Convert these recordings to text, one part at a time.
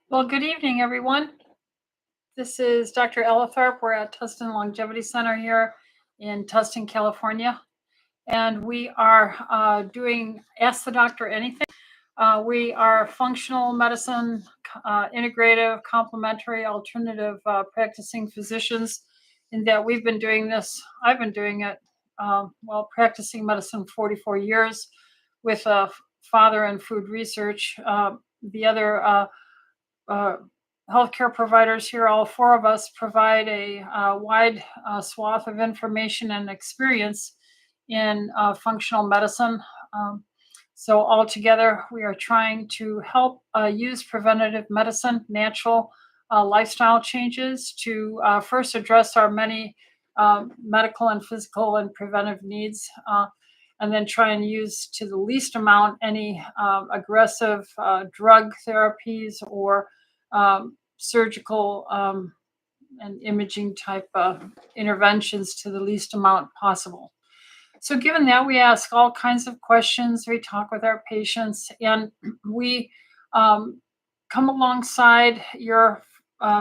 Well, good evening, everyone. This is Dr. Ellithorpe. We're at Tustin Longevity Center here in Tustin, California. And we are doing Ask the Doctor Anything. We are functional medicine, integrative, complementary, alternative practicing physicians, in that we've been doing this. I've been doing it, practicing medicine 44 years with a father in food research. The other uh, healthcare providers here, all four of us, provide a wide swath of information and experience in functional medicine. Um, so altogether, we are trying to help use preventative medicine, natural lifestyle changes to first address our many medical and physical and preventive needs, and then try and use to the least amount any aggressive drug therapies or surgical and imaging type interventions to the least amount possible. So, given that, we ask all kinds of questions, we talk with our patients, and we um, come alongside your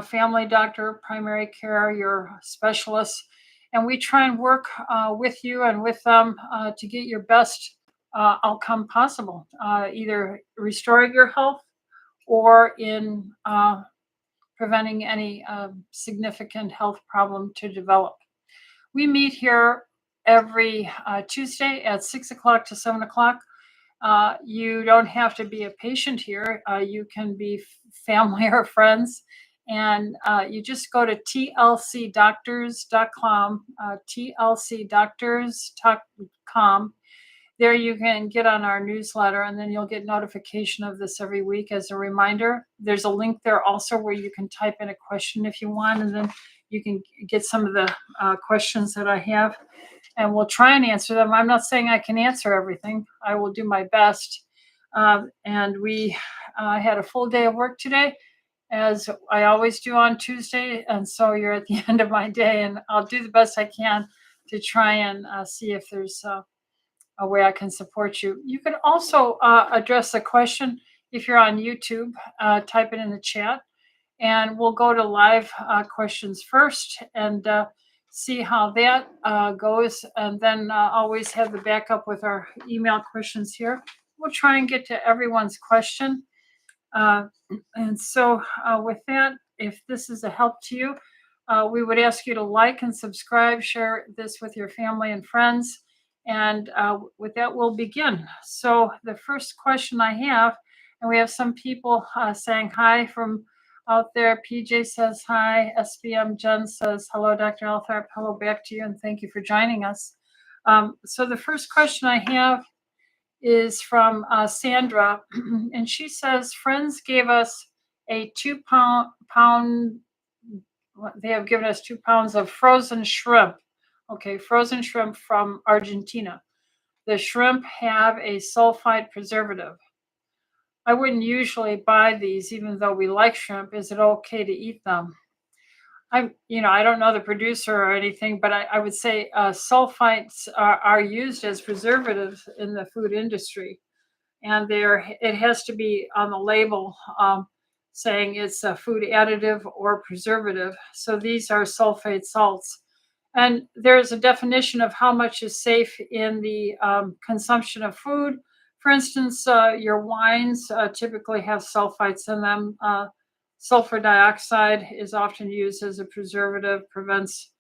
family doctor, primary care, your specialists, and we try and work with you and with them to get your best outcome possible, either restoring your health or in preventing any significant health problem to develop. We meet here every Tuesday at 6 o'clock to 7 o'clock. You don't have to be a patient here. You can be family or friends. And you just go to tlcdoctors.com, tlcdoctors.com. There you can get on our newsletter, and then you'll get notification of this every week as a reminder. There's a link there also where you can type in a question if you want, and then you can get some of the questions that I have, and we'll try and answer them. I'm not saying I can answer everything. I will do my best. And we had a full day of work today, as I always do on Tuesday. And so you're at the end of my day, and I'll do the best I can to try and see if there's a way I can support you. You can also address a question if you're on YouTube, type it in the chat, and we'll go to live questions first and see how that goes. And then always have the backup with our email questions here. We'll try and get to everyone's question. And so with that, if this is a help to you, we would ask you to like and subscribe, share this with your family and friends. And with that, we'll begin. So the first question I have, and we have some people saying hi from out there. PJ says hi. SBM Jen says hello, Dr. Althorpe. Hello back to you, and thank you for joining us. So the first question I have is from Sandra, and she says, friends gave us a 2 pound, they have given us 2 pounds of frozen shrimp. Okay, frozen shrimp from Argentina. The shrimp have a sulfite preservative. I wouldn't usually buy these, even though we like shrimp. Is it okay to eat them? I don't know the producer or anything, but I would say sulfites are used as preservatives in the food industry, and it has to be on the label saying it's a food additive or preservative. So these are sulfate salts, and there's a definition of how much is safe in the consumption of food. For instance, your wines typically have sulfites in them. Sulfur dioxide is often used as a preservative, prevents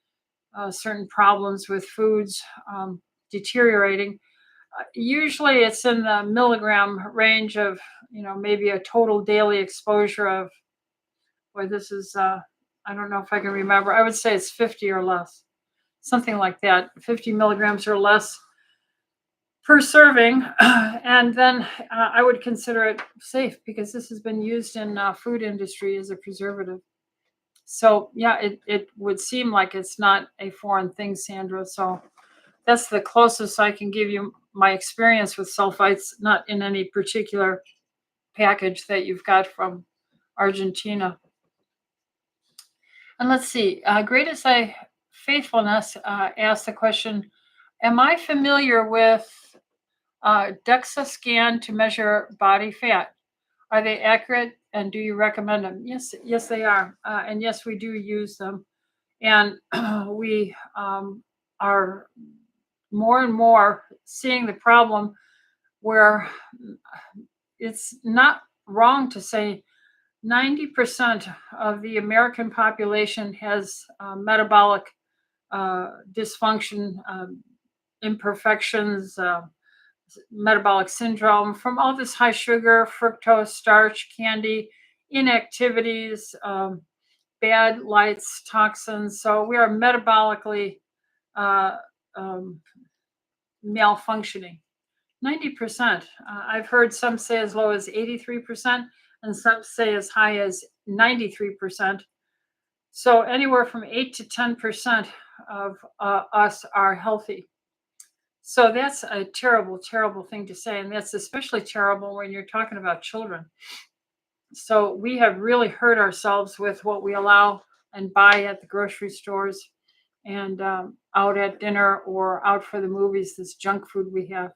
certain problems with foods deteriorating. Usually it's in the milligram range of, maybe a total daily exposure of, this is, I don't know if I can remember. I would say it's 50 or less, something like that, 50 milligrams or less per serving. And then I would consider it safe because this has been used in food industry as a preservative. So yeah, it would seem like it's not a foreign thing, Sandra. So that's the closest I can give you my experience with sulfites, not in any particular package that you've got from Argentina. And let's see, Greatest Faithfulness asked the question, am I familiar with DEXA scan to measure body fat? Are they accurate And do you recommend them? Yes, yes, they are. And yes, we do use them. And we are more and more seeing the problem where it's not wrong to say 90% of the American population has metabolic dysfunction, imperfections, metabolic syndrome from all this high sugar, fructose, starch, candy, inactivities, bad lights, toxins. So we are metabolically uh, um, malfunctioning. 90%. I've heard some say as low as 83%, and some say as high as 93%. So anywhere from 8 to 10% of us are healthy. So that's a terrible, terrible thing to say. And that's especially terrible when you're talking about children. So we have really hurt ourselves with what we allow and buy at the grocery stores and out at dinner or out for the movies, this junk food we have.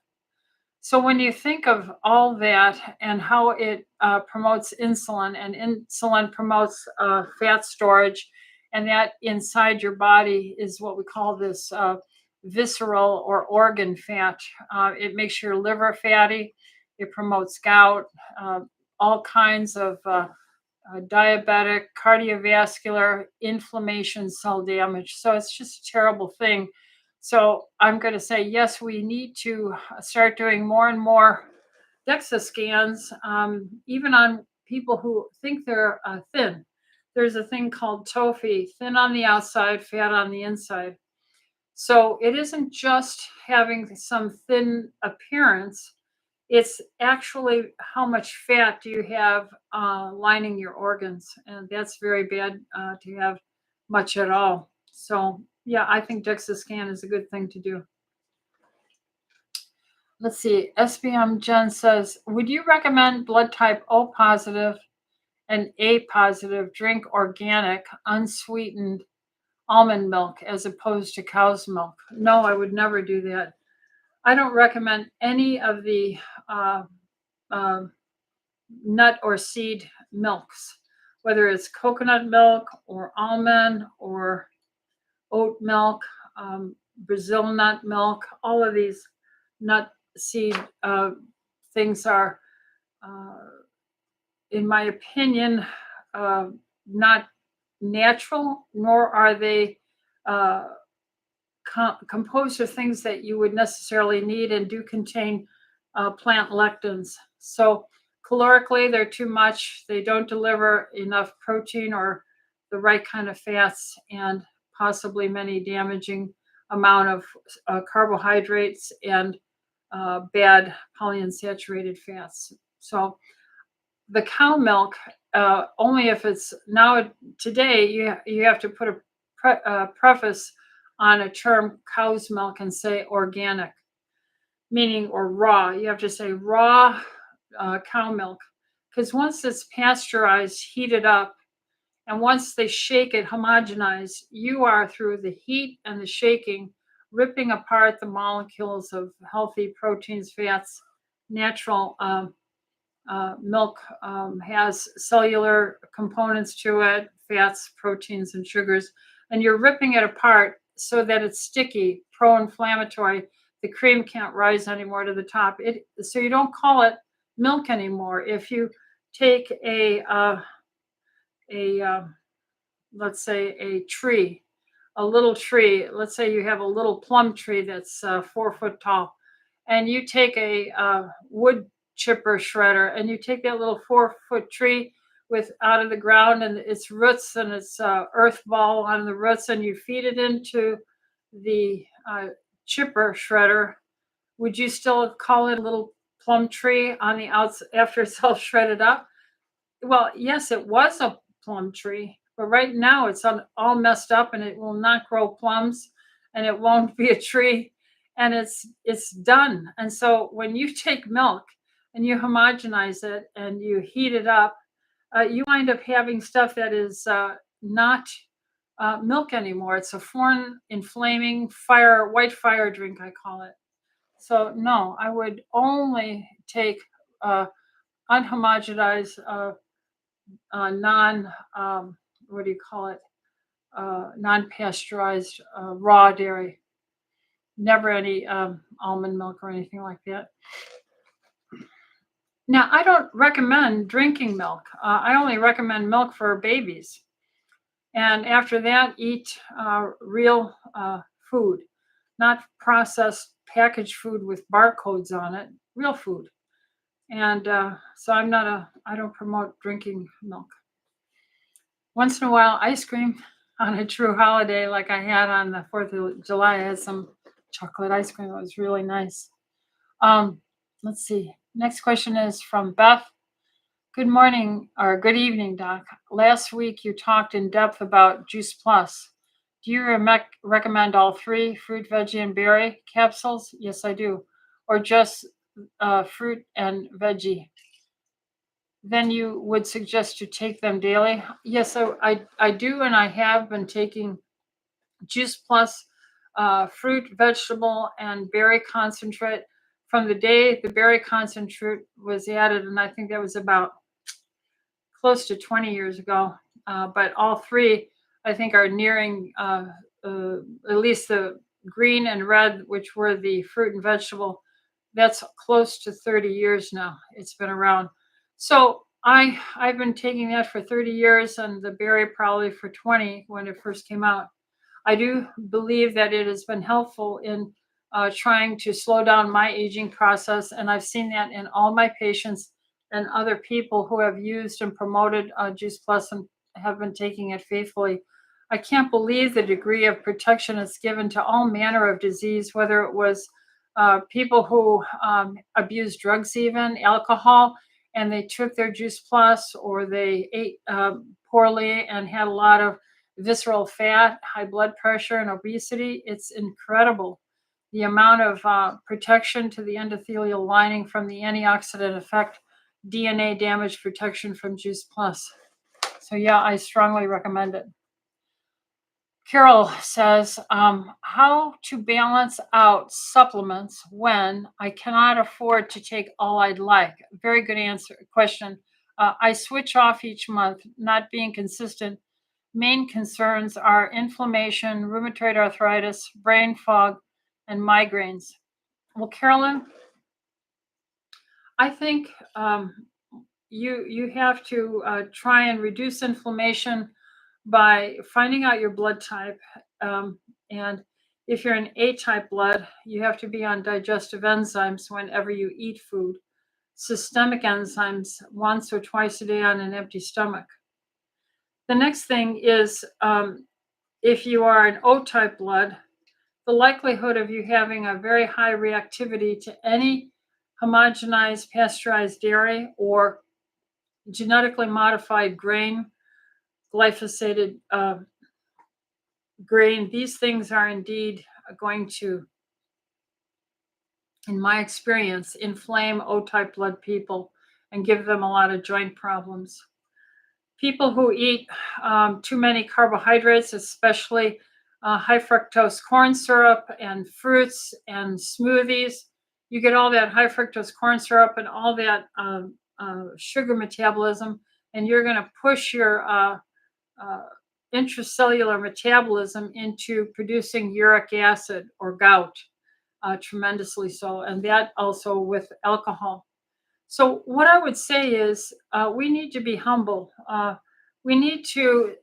So when you think of all that and how it promotes insulin, and insulin promotes fat storage, and that inside your body is what we call this visceral or organ fat. It makes your liver fatty. It promotes gout, uh, all kinds of diabetic, cardiovascular, inflammation, cell damage. So it's just a terrible thing. So I'm going to say, yes, we need to start doing more and more DEXA scans, even on people who think they're thin. There's a thing called TOFI, thin on the outside, fat on the inside. So it isn't just having some thin appearance, it's actually how much fat do you have lining your organs. And that's very bad to have much at all. So, yeah, I think DEXA scan is a good thing to do. Let's see. SBM Jen says, would you recommend blood type O positive and A positive drink organic, unsweetened almond milk as opposed to cow's milk? No, I would never do that. I don't recommend any of the uh, uh, nut or seed milks, whether it's coconut milk or almond or oat milk, Brazil nut milk. All of these nut seed things are, uh, in my opinion, uh, not natural, nor are they uh, composed of things that you would necessarily need, and do contain plant lectins. So calorically, they're too much. They don't deliver enough protein or the right kind of fats, and possibly many damaging amount of carbohydrates and bad polyunsaturated fats. So the cow milk, only if it's now today, you have to put a preface on a term cow's milk and say organic, meaning, or raw. You have to say raw cow milk, because once it's pasteurized, heated up, and once they shake it, homogenize, you are through the heat and the shaking, ripping apart the molecules of healthy proteins, fats, natural milk has cellular components to it, fats, proteins, and sugars, and you're ripping it apart so that it's sticky, pro-inflammatory. The cream can't rise anymore to the top. So you don't call it milk anymore. If you take a let's say a tree, a little tree. Let's say you have a little plum tree that's 4 foot tall, and you take a wood chipper shredder, and you take that little 4 foot tree with out of the ground and its roots and its earth ball on the roots, and you feed it into the chipper shredder. Would you still call it a little plum tree on the outs after it's all shredded up? Well, yes, it was a plum tree, but right now it's all messed up, and it will not grow plums, and it won't be a tree, and it's done. And so when you take milk and you homogenize it and you heat it up, you wind up having stuff that is not milk anymore. It's a foreign inflaming white fire drink, I call it. So no, I would only take unhomogenized non, what do you call it? Non-pasteurized raw dairy. Never any almond milk or anything like that. Now, I don't recommend drinking milk. I only recommend milk for babies. And after that, eat real food, not processed packaged food with barcodes on it, real food. And so I don't promote drinking milk. Once in a while, ice cream on a true holiday, like I had on the 4th of July. I had some chocolate ice cream. It was really nice. Um, let's see. Next question is from Beth. Good morning or good evening, Doc. Last week you talked in depth about Juice Plus. Do you recommend all three, fruit, veggie, and berry capsules? Yes, I do. Or just fruit and veggie? Then you would suggest to take them daily? Yes, so I do, and I have been taking Juice Plus fruit, vegetable, and berry concentrate from the day the berry concentrate was added, and I think that was about close to 20 years ago. But all three, I think, are nearing at least the green and red, which were the fruit and vegetable. That's close to 30 years now. It's been around. So I've been taking that for 30 years, and the berry probably for 20 when it first came out. I do believe that it has been helpful in trying to slow down my aging process, and I've seen that in all my patients and other people who have used and promoted Juice Plus and have been taking it faithfully. I can't believe the degree of protection it's given to all manner of disease, whether it was people who abuse drugs, even alcohol, and they took their Juice Plus, or they ate poorly and had a lot of visceral fat, high blood pressure, and obesity. It's incredible the amount of protection to the endothelial lining from the antioxidant effect, DNA damage protection from Juice Plus. So yeah, I strongly recommend it. Carol says, how to balance out supplements when I cannot afford to take all I'd like? Very good question. I switch off each month, not being consistent. Main concerns are inflammation, rheumatoid arthritis, brain fog, and migraines. Well, Carolyn, I think you have to try and reduce inflammation by finding out your blood type. And if you're an A-type blood, you have to be on digestive enzymes whenever you eat food. Systemic enzymes once or twice a day on an empty stomach. The next thing is if you are an O-type blood, the likelihood of you having a very high reactivity to any homogenized pasteurized dairy or genetically modified grain, glyphosated grain, these things are indeed going to, in my experience, inflame O-type blood people and give them a lot of joint problems. People who eat too many carbohydrates, especially high fructose corn syrup and fruits and smoothies, you get all that high fructose corn syrup and all that sugar metabolism, and you're going to push your intracellular metabolism into producing uric acid or gout tremendously so, and that also with alcohol. So what I would say is we need to be humble. We need to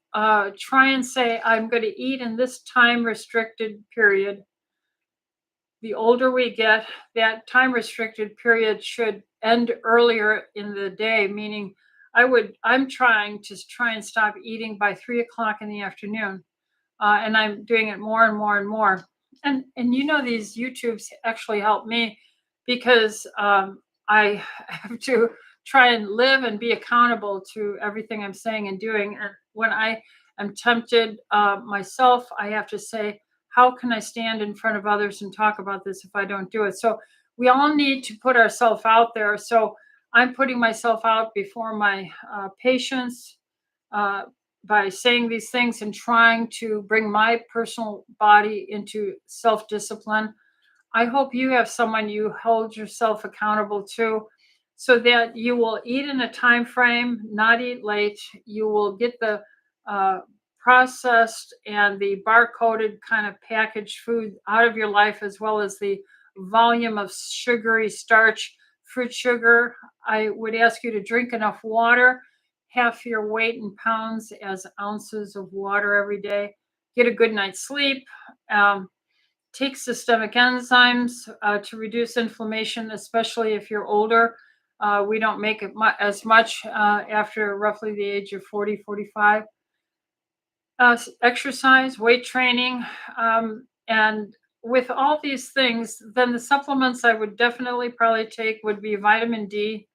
try and say, I'm going to eat in this time restricted period. The older we get, that time restricted period should end earlier in the day, meaning I'm trying to try and stop eating by 3 o'clock in the afternoon. And I'm doing it more and more and more. And these YouTubes actually help me because I have to try and live and be accountable to everything I'm saying and doing. And when I am tempted myself, I have to say, how can I stand in front of others and talk about this if I don't do it? So we all need to put ourselves out there. So I'm putting myself out before my patients by saying these things and trying to bring my personal body into self-discipline. I hope you have someone you hold yourself accountable to. so that you will eat in a time frame, not eat late. You will get the uh, processed and the barcoded kind of packaged food out of your life, as well as the volume of sugary starch, fruit sugar. I would ask you to drink enough water, half your weight in pounds as ounces of water every day. Get a good night's sleep. Um, Take systemic enzymes to reduce inflammation, especially if you're older. We don't make it as much after roughly the age of 40, 45. Exercise, weight training, and with all these things, then the supplements I would definitely probably take would be vitamin D,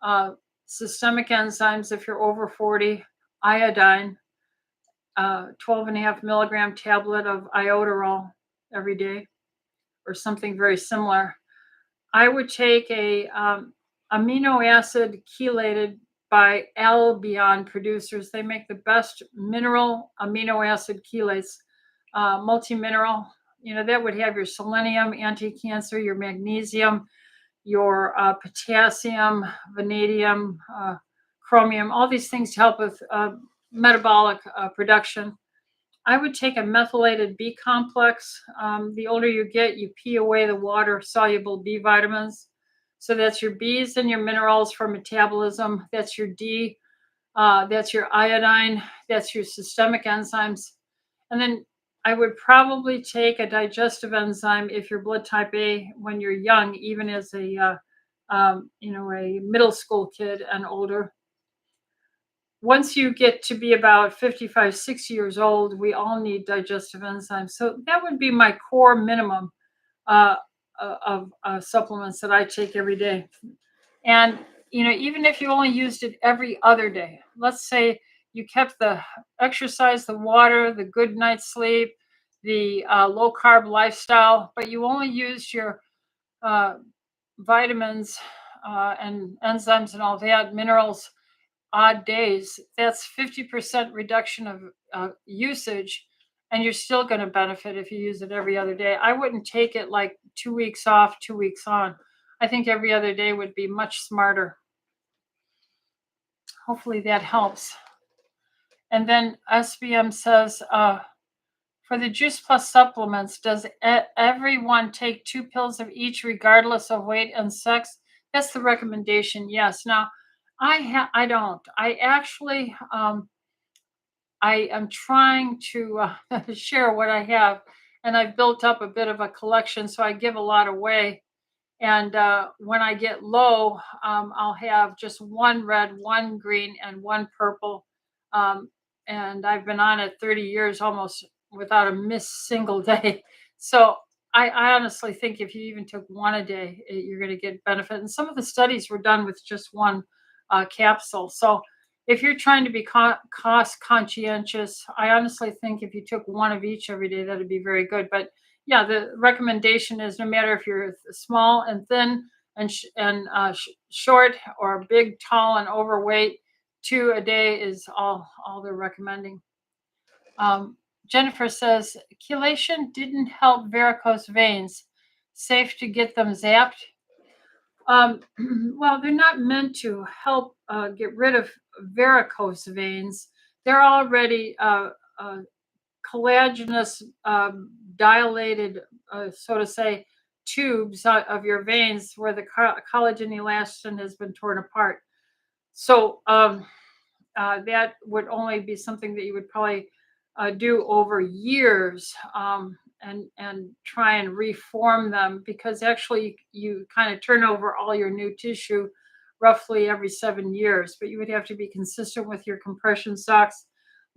uh, systemic enzymes if you're over 40, iodine, 12 and a half milligram tablet of iodoral every day, or something very similar. I would take a amino acid chelated by Albion producers. They make the best mineral amino acid chelates, multi-mineral. You know, that would have your selenium, anti-cancer, your magnesium, your potassium, vanadium, chromium, all these things to help with metabolic production. I would take a methylated B complex. The older you get, you pee away the water soluble B vitamins. So that's your B's and your minerals for metabolism. That's your D. That's your iodine. That's your systemic enzymes. And then I would probably take a digestive enzyme if you're blood type A when you're young, even as a a middle school kid and older. Once you get to be about 55, 60 years old, we all need digestive enzymes. So that would be my core minimum uh, of supplements that I take every day. And, even if you only used it every other day, let's say you kept the exercise, the water, the good night's sleep, the low carb lifestyle, but you only used your uh, vitamins and enzymes and all that, minerals, odd days, that's 50% reduction of usage, and you're still going to benefit if you use it every other day. I wouldn't take it like 2 weeks off, 2 weeks on. I think every other day would be much smarter. Hopefully that helps. And then SBM says, for the Juice Plus supplements, does everyone take 2 pills of each regardless of weight and sex? That's the recommendation. Yes. Now, I don't. I actually I am trying to share what I have, and I've built up a bit of a collection, so I give a lot away. And when I get low, I'll have just one red, one green, and one purple. Um, and I've been on it 30 years almost without a miss single day. So I honestly think if you even took one a day, you're going to get benefit. And some of the studies were done with just one capsule. So if you're trying to be cost conscientious, I honestly think if you took one of each every day, that'd be very good. But yeah, the recommendation is no matter if you're small and thin and short, or big, tall, and overweight, 2 a day is all they're recommending. Jennifer says chelation didn't help varicose veins. Safe to get them zapped. Well, they're not meant to help get rid of varicose veins. They're already collagenous, dilated, so to say, tubes of your veins where the collagen elastin has been torn apart. So that would only be something that you would probably do over years, and try and reform them, because actually you kind of turn over all your new tissue roughly every 7 years. But you would have to be consistent with your compression socks,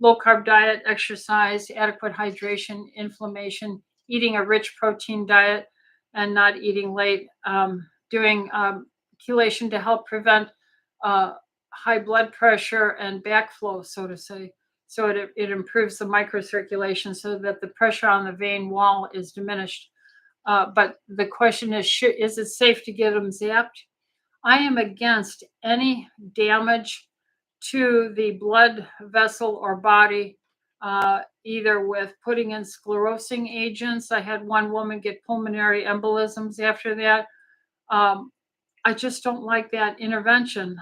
low carb diet, exercise, adequate hydration, inflammation, eating a rich protein diet, and not eating late, doing chelation to help prevent high blood pressure and backflow, so to say. So it improves the microcirculation so that the pressure on the vein wall is diminished. But the question is it safe to get them zapped? I am against any damage to the blood vessel or body, either with putting in sclerosing agents. I had one woman get pulmonary embolisms after that. Um, I just don't like that intervention.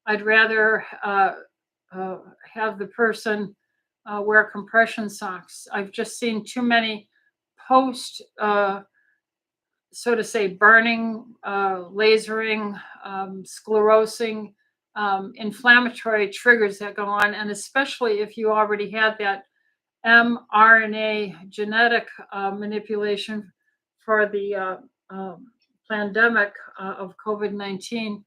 I'd rather uh, have the person wear compression socks. I've just seen too many post, so to say, burning, lasering, sclerosing, inflammatory triggers that go on. And especially if you already had that mRNA genetic manipulation for the pandemic of COVID-19,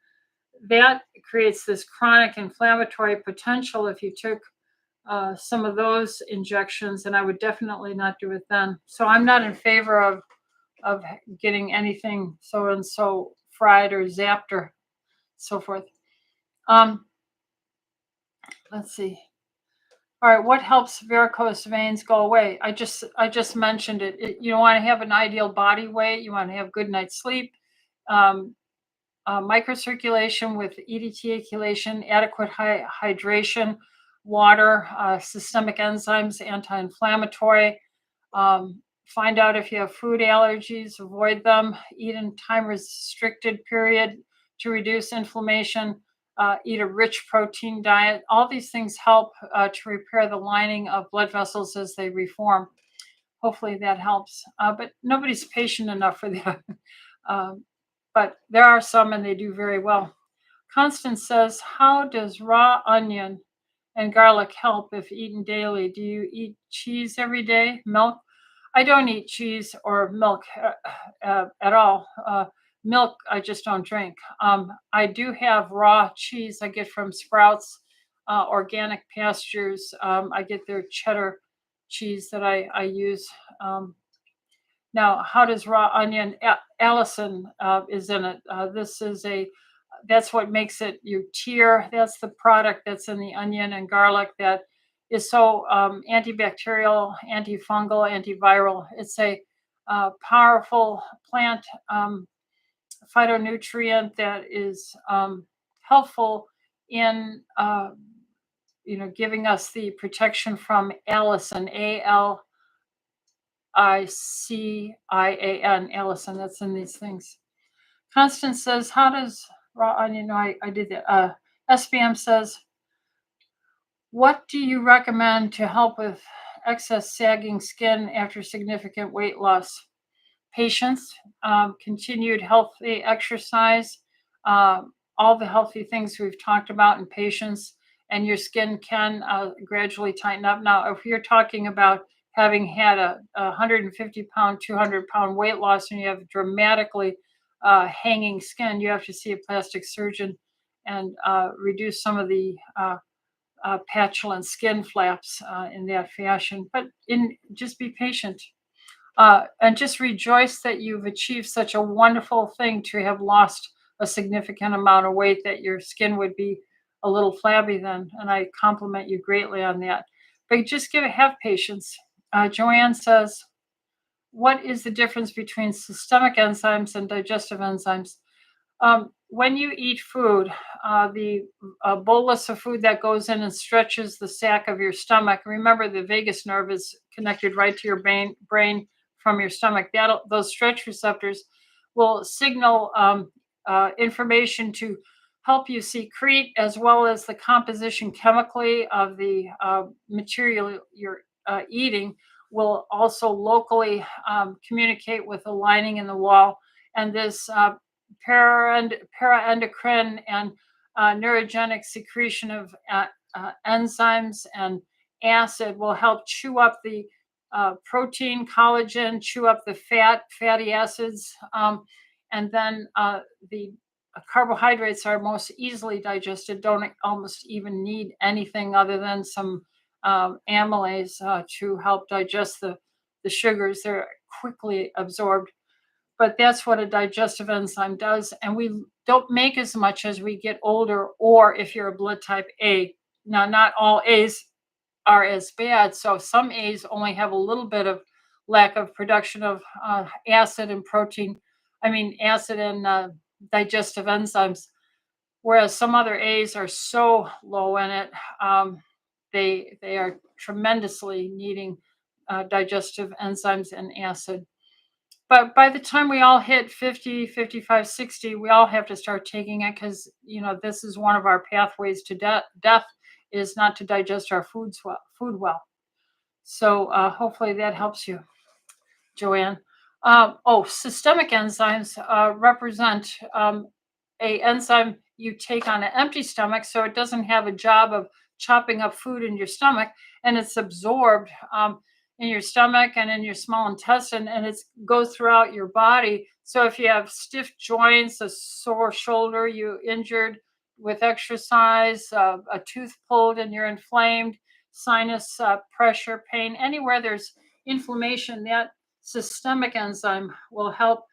that creates this chronic inflammatory potential if you took some of those injections, and I would definitely not do it then. So I'm not in favor of getting anything so and so fried or zapped or so forth. Um, let's see. All right, what helps varicose veins go away? I just mentioned it. You want to have an ideal body weight. You want to have good night's sleep. Um, Microcirculation with EDTA chelation, adequate hydration, water, systemic enzymes, anti-inflammatory. Find out if you have food allergies, avoid them. Eat in time-restricted period to reduce inflammation. Eat a rich protein diet. All these things help to repair the lining of blood vessels as they reform. Hopefully that helps. But nobody's patient enough for that. Um, but there are some and they do very well. Constance says, how does raw onion and garlic help if eaten daily? Do you eat cheese every day? Milk? I don't eat cheese or milk at all. Milk, I just don't drink. I do have raw cheese I get from Sprouts, organic pastures. I get their cheddar cheese that I use. Now, how does raw onion? Allison is in it. This is that's what makes it your tear. That's the product that's in the onion and garlic that is so antibacterial, antifungal, antiviral. It's a powerful plant phytonutrient that is helpful in giving us the protection from Allison, ALICIAN, Allison. That's in these things. Constance says, how does raw onion? No, I did that. SBM says, what do you recommend to help with excess sagging skin after significant weight loss? Patience, continued healthy exercise, all the healthy things we've talked about in patience, and your skin can gradually tighten up. Now, if you're talking about having had a 150-pound, 200-pound weight loss and you have dramatically hanging skin, you have to see a plastic surgeon and reduce some of the petulant skin flaps in that fashion. But just be patient. And just rejoice that you've achieved such a wonderful thing to have lost a significant amount of weight, that your skin would be a little flabby then. And I compliment you greatly on that. But just have patience. Joanne says, what is the difference between systemic enzymes and digestive enzymes? When you eat food, the bolus of food that goes in and stretches the sac of your stomach. Remember, the vagus nerve is connected right to your brain from your stomach. Those stretch receptors will signal information to help you secrete, as well as the composition chemically of the material you're eating will also locally communicate with the lining in the wall. And this paraendocrine and neurogenic secretion of enzymes and acid will help chew up the protein, collagen, chew up the fatty acids, and then the carbohydrates are most easily digested, don't almost even need anything other than some amylase to help digest the sugars. They're quickly absorbed. But that's what a digestive enzyme does. And we don't make as much as we get older, or if you're a blood type A. Now, not all A's are as bad. So some A's only have a little bit of lack of production of acid and protein. Acid and digestive enzymes. Whereas some other A's are so low in it, they are tremendously needing digestive enzymes and acid. But by the time we all hit 50, 55, 60, we all have to start taking it because, this is one of our pathways to death is not to digest our food well. So hopefully that helps you, Joanne. Systemic enzymes represent a enzyme you take on an empty stomach, so it doesn't have a job of chopping up food in your stomach, and it's absorbed in your stomach and in your small intestine, and it goes throughout your body. So if you have stiff joints, a sore shoulder, you injured with exercise, a tooth pulled and you're inflamed, sinus pressure, pain, anywhere there's inflammation, that systemic enzyme will help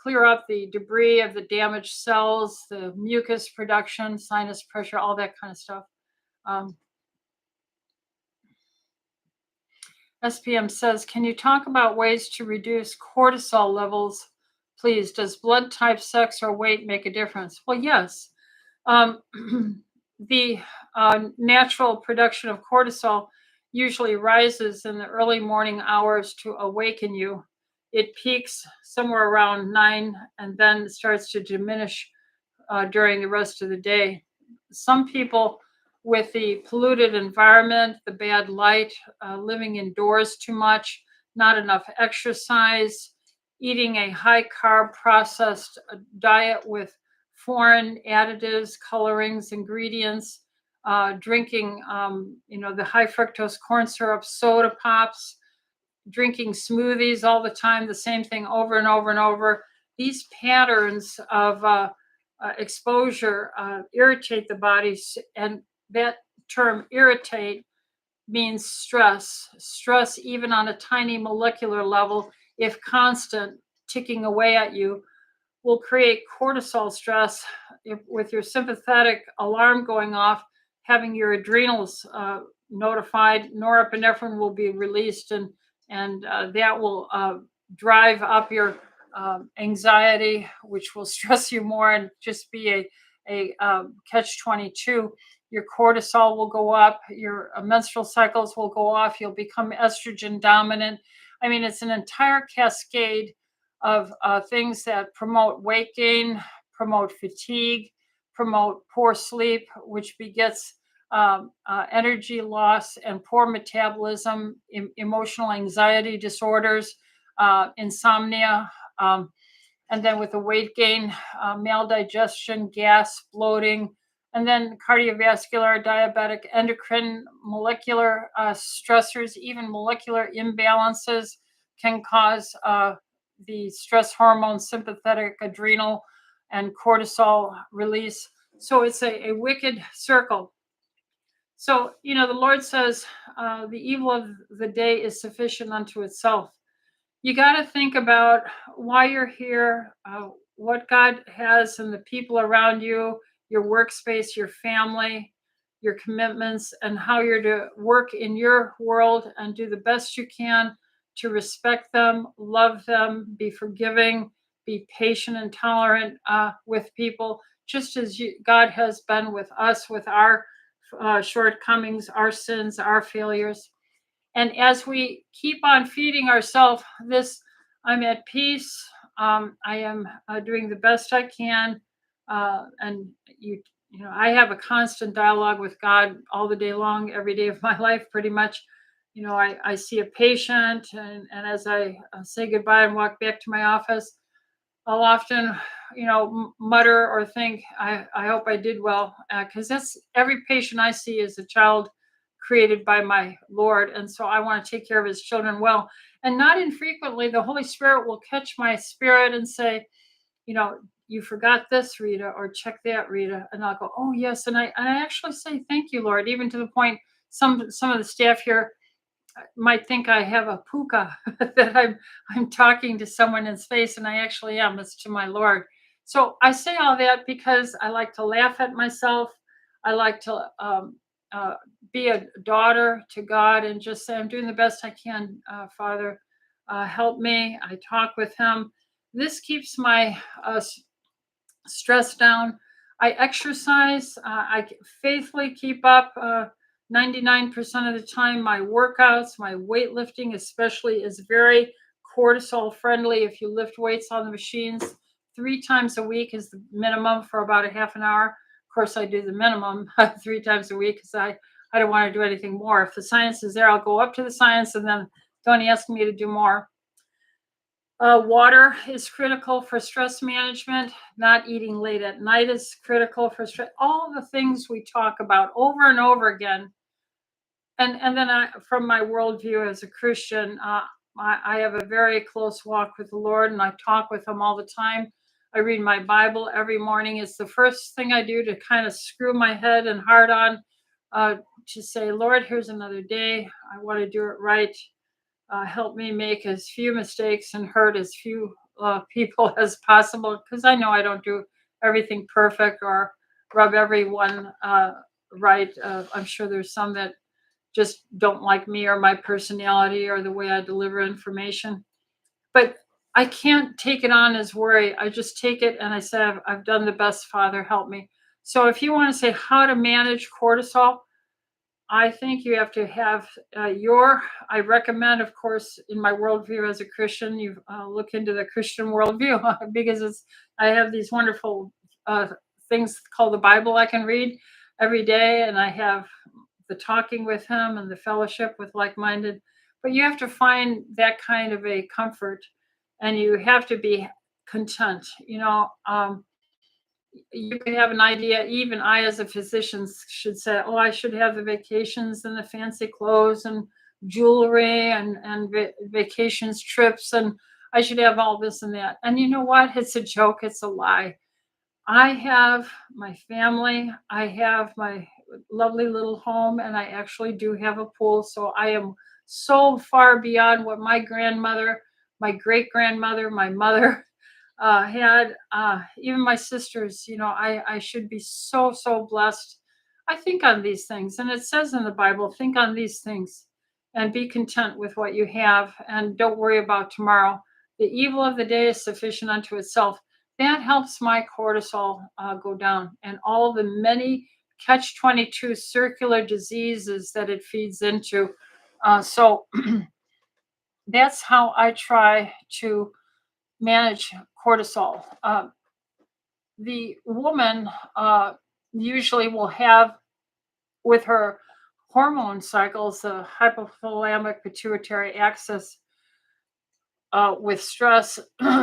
clear up the debris of the damaged cells, the mucus production, sinus pressure, all that kind of stuff. Um, SPM says, can you talk about ways to reduce cortisol levels, please? Does blood type, sex, or weight make a difference? Well, yes. Um, the natural production of cortisol usually rises in the early morning hours to awaken you. It peaks somewhere around 9 and then starts to diminish during the rest of the day. Some people with the polluted environment, the bad light, living indoors too much, not enough exercise, eating a high carb processed diet with foreign additives, colorings, ingredients, drinking, the high fructose corn syrup, soda pops, drinking smoothies all the time, the same thing over and over and over. These patterns of exposure irritate the body, and that term irritate means stress. Stress, even on a tiny molecular level, if constant, ticking away at you, will create cortisol stress with your sympathetic alarm going off, having your adrenals notified, norepinephrine will be released, and that will drive up your anxiety, which will stress you more and just be a catch 22. Your cortisol will go up, your menstrual cycles will go off, you'll become estrogen dominant. I mean, it's an entire cascade of things that promote weight gain, promote fatigue, promote poor sleep, which begets energy loss and poor metabolism, emotional anxiety disorders, insomnia, and then with the weight gain, maldigestion, gas, bloating, and then cardiovascular, diabetic, endocrine, molecular stressors, even molecular imbalances can cause the stress hormone, sympathetic, adrenal, and cortisol release. So it's a wicked circle. So, the Lord says the evil of the day is sufficient unto itself. You got to think about why you're here, what God has and the people around you, your workspace, your family, your commitments, and how you're to work in your world and do the best you can to respect them, love them, be forgiving, be patient and tolerant with people, just as God has been with us, with our shortcomings, our sins, our failures. And as we keep on feeding ourselves this, I'm at peace. I am doing the best I can, and I have a constant dialogue with God all the day long, every day of my life, pretty much. I see a patient, and as I say goodbye and walk back to my office, I'll often, mutter or think, I hope I did well, because that's every patient I see is a child created by my Lord. And so I want to take care of his children well. And not infrequently, the Holy Spirit will catch my spirit and say, you forgot this, Rita, or check that, Rita. And I'll go, oh, yes. And I actually say, thank you, Lord, even to the point some of the staff here might think I have a puka that I'm talking to someone in space, and I actually am. It's to my Lord. So I say all that because I like to laugh at myself. I like to be a daughter to God and just say, I'm doing the best I can, Father. Help me. I talk with Him. This keeps my stress down. I exercise. I faithfully keep up 99% of the time. My workouts, my weightlifting especially, is very cortisol friendly if you lift weights on the machines. 3 times a week is the minimum for about a half an hour. Of course, I do the minimum 3 times a week because I don't want to do anything more. If the science is there, I'll go up to the science, and then don't ask me to do more. Water is critical for stress management. Not eating late at night is critical for stress. All the things we talk about over and over again. And then from my worldview as a Christian, I have a very close walk with the Lord, and I talk with Him all the time. I read my Bible every morning. It's the first thing I do to kind of screw my head and heart on, to say, Lord, here's another day. I want to do it right. Help me make as few mistakes and hurt as few people as possible, because I know I don't do everything perfect or rub everyone right. I'm sure there's some that just don't like me or my personality or the way I deliver information. But I can't take it on as worry. I just take it and I say, I've done the best, Father, help me. So if you want to say how to manage cortisol, I think you have to have I recommend, of course, in my worldview as a Christian, you look into the Christian worldview because I have these wonderful things called the Bible I can read every day, and I have the talking with Him and the fellowship with like-minded. But you have to find that kind of a comfort, and you have to be content. You could have an idea. Even I, as a physician, should say, oh, I should have the vacations and the fancy clothes and jewelry and vacations, trips, and I should have all this and that. And you know what? It's a joke. It's a lie. I have my family. I have my lovely little home, and I actually do have a pool. So I am so far beyond what my grandmother, my great grandmother, my mother had. Even my sisters. I should be so, so blessed. I think on these things, and it says in the Bible, think on these things and be content with what you have, and don't worry about tomorrow. The evil of the day is sufficient unto itself. That helps my cortisol go down, and all the many catch 22 circular diseases that it feeds into. So that's how I try to manage cortisol. The woman usually will have, with her hormone cycles, the hypothalamic pituitary axis, with stress,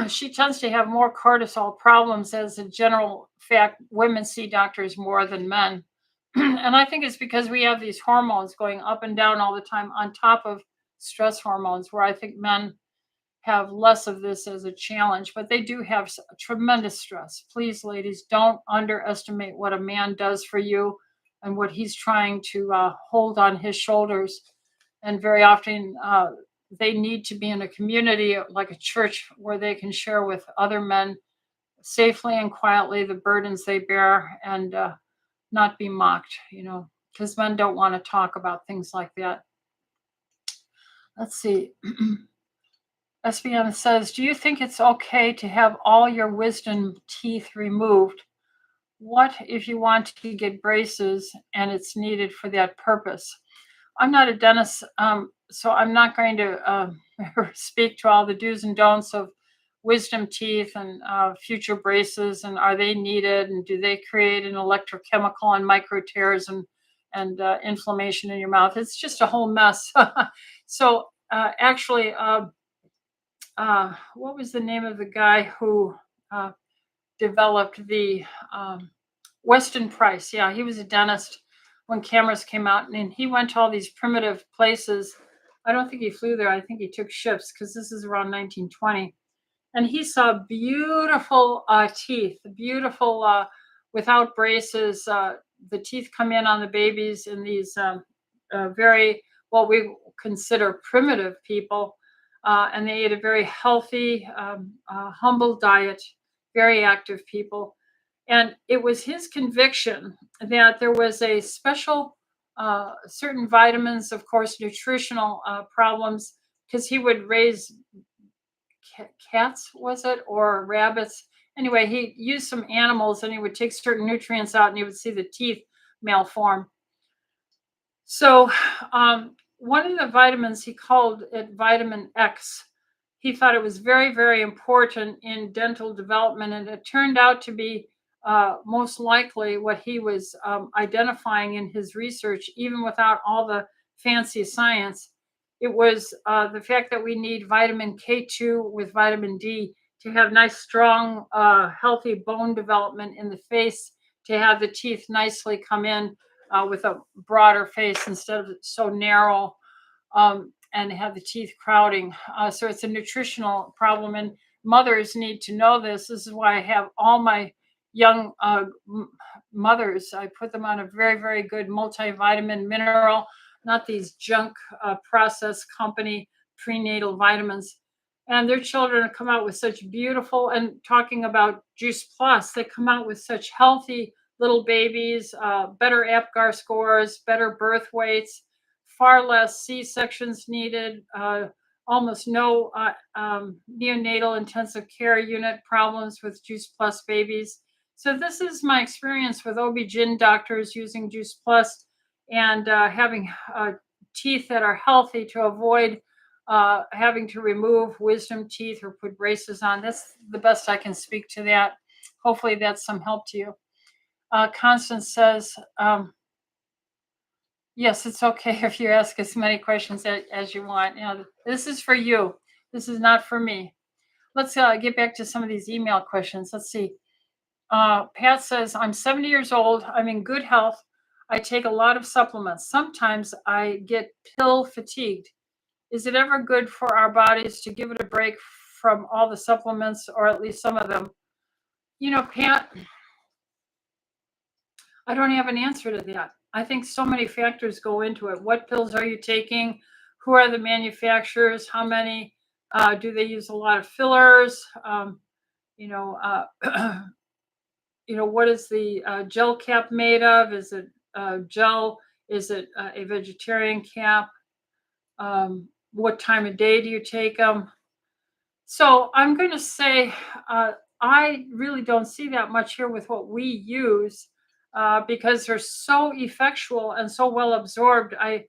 she tends to have more cortisol problems. As a general fact, women see doctors more than men. And I think it's because we have these hormones going up and down all the time on top of stress hormones, where I think men have less of this as a challenge, but they do have tremendous stress. Please, ladies, don't underestimate what a man does for you and what he's trying to hold on his shoulders. And very often, they need to be in a community like a church where they can share with other men safely and quietly the burdens they bear, and not be mocked, because men don't want to talk about things like that. Let's see. SBM says, do you think it's okay to have all your wisdom teeth removed? What if you want to get braces and it's needed for that purpose? I'm not a dentist, so I'm not going to speak to all the do's and don'ts of wisdom teeth and future braces, and are they needed, and do they create an electrochemical and micro tears and inflammation in your mouth? It's just a whole mess. So actually, what was the name of the guy who developed the Weston Price? Yeah, he was a dentist when cameras came out, and he went to all these primitive places. I don't think he flew there. I think he took ships, because this is around 1920. And he saw beautiful teeth, beautiful without braces. The teeth come in on the babies in these very, what we consider primitive people. And they ate a very healthy, humble diet, very active people. And it was his conviction that there was a special, certain vitamins, of course, nutritional problems, because he would raise cats, was it, or rabbits? Anyway, he used some animals, and he would take certain nutrients out, and he would see the teeth malform. So one of the vitamins, he called it vitamin X. he thought it was very, very important in dental development, and it turned out to be most likely what he was identifying in his research, even without all the fancy science. It was the fact that we need vitamin K2 with vitamin D to have nice, strong, healthy bone development in the face, to have the teeth nicely come in with a broader face instead of so narrow, and have the teeth crowding. So it's a nutritional problem, and mothers need to know this. This is why I have all my young mothers, I put them on a very, very good multivitamin mineral, not these junk processed company prenatal vitamins. And their children come out with such beautiful, and talking about Juice Plus, they come out with such healthy little babies, better APGAR scores, better birth weights, far less C-sections needed, almost no neonatal intensive care unit problems with Juice Plus babies. So this is my experience with OB-GYN doctors using Juice Plus, and having teeth that are healthy to avoid having to remove wisdom teeth or put braces on. That's the best I can speak to that. Hopefully that's some help to you. Constance says, yes, it's okay if you ask as many questions as you want. You know, this is for you. This is not for me. Let's get back to some of these email questions. Let's see. Pat says, I'm 70 years old. I'm in good health. I take a lot of supplements. Sometimes I get pill fatigued. Is it ever good for our bodies to give it a break from all the supplements, or at least some of them? You know, Pat, I don't have an answer to that. I think so many factors go into it. What pills are you taking? Who are the manufacturers? How many? Do they use a lot of fillers? You know, what is the gel cap made of? Is it gel? Is it a vegetarian cap? What time of day do you take them? So I'm going to say I really don't see that much here with what we use, because they're so effectual and so well absorbed. I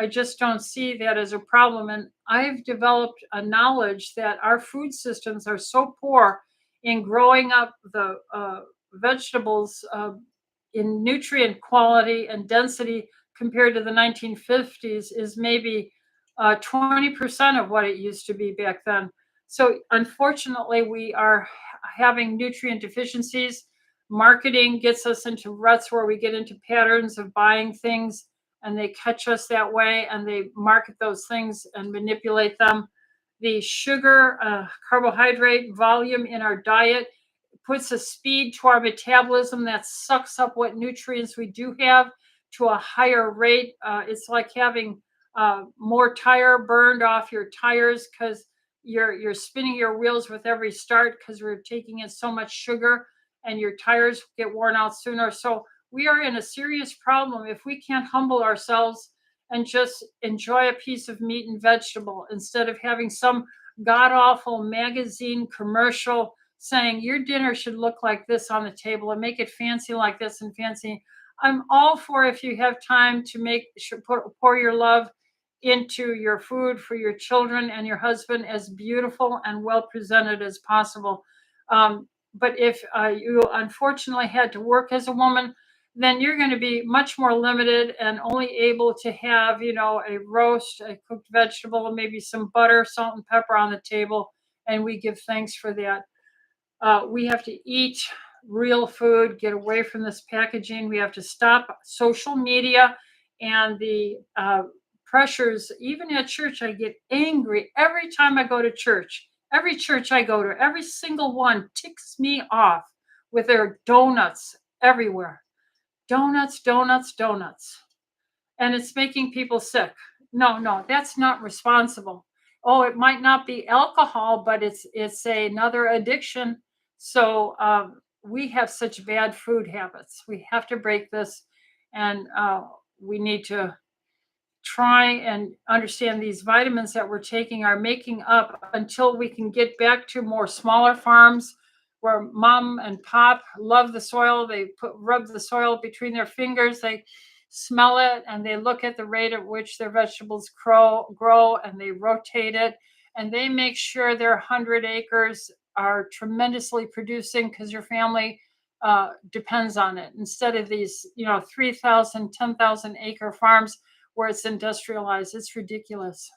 just don't see that as a problem. And I've developed a knowledge that our food systems are so poor in growing up the vegetables in nutrient quality and density compared to the 1950s is maybe 20% of what it used to be back then. So unfortunately, we are having nutrient deficiencies. Marketing gets us into ruts where we get into patterns of buying things, and they catch us that way, and they market those things and manipulate them. The sugar, carbohydrate volume in our diet puts a speed to our metabolism that sucks up what nutrients we do have to a higher rate. It's like having more tire burned off your tires because you're spinning your wheels with every start because we're taking in so much sugar, and your tires get worn out sooner. So we are in a serious problem if we can't humble ourselves and just enjoy a piece of meat and vegetable instead of having some god awful magazine commercial saying your dinner should look like this on the table and make it fancy like this and fancy. I'm all for, if you have time to pour your love into your food for your children and your husband, as beautiful and well presented as possible. But if you unfortunately had to work as a woman, then you're going to be much more limited and only able to have, a roast, a cooked vegetable, and maybe some butter, salt, and pepper on the table. And we give thanks for that. We have to eat real food, get away from this packaging. We have to stop social media and the pressures. Even at church, I get angry every time I go to church. Every church I go to, every single one ticks me off with their donuts everywhere. Donuts, donuts, donuts. And it's making people sick. No, that's not responsible. Oh, it might not be alcohol, but it's another addiction. So we have such bad food habits. We have to break this, and we need to try and understand these vitamins that we're taking are making up until we can get back to more smaller farms where mom and pop love the soil. They rub the soil between their fingers. They smell it, and they look at the rate at which their vegetables grow, and they rotate it. and they make sure their 100 acres are tremendously producing because your family depends on it, instead of these 3,000, 10,000 acre farms where it's industrialized. It's ridiculous.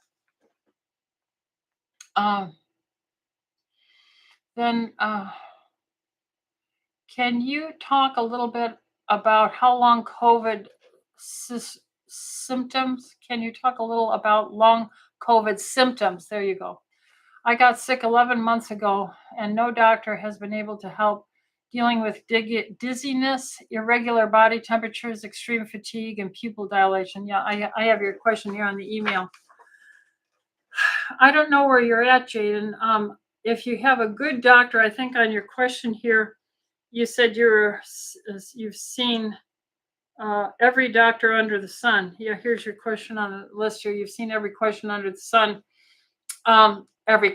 Um, then can you talk a little bit about how long COVID symptoms? Can you talk a little about long COVID symptoms? There you go. I got sick 11 months ago, and no doctor has been able to help dealing with dizziness, irregular body temperatures, extreme fatigue, and pupil dilation. Yeah, I have your question here on the email. I don't know where you're at, Jaden. If you have a good doctor, I think on your question here, you said you've seen every doctor under the sun. Yeah, here's your question on the list here. You've seen every question under the sun. Every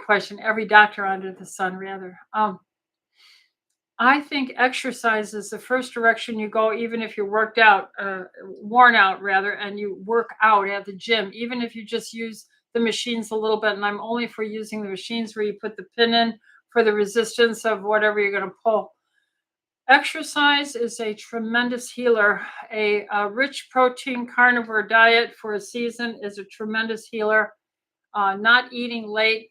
doctor under the sun, rather. I think exercise is the first direction you go, even if you're worn out rather, and you work out at the gym, even if you just use the machines a little bit. And I'm only for using the machines where you put the pin in for the resistance of whatever you're going to pull. Exercise is a tremendous healer. A rich protein carnivore diet for a season is a tremendous healer. Not eating late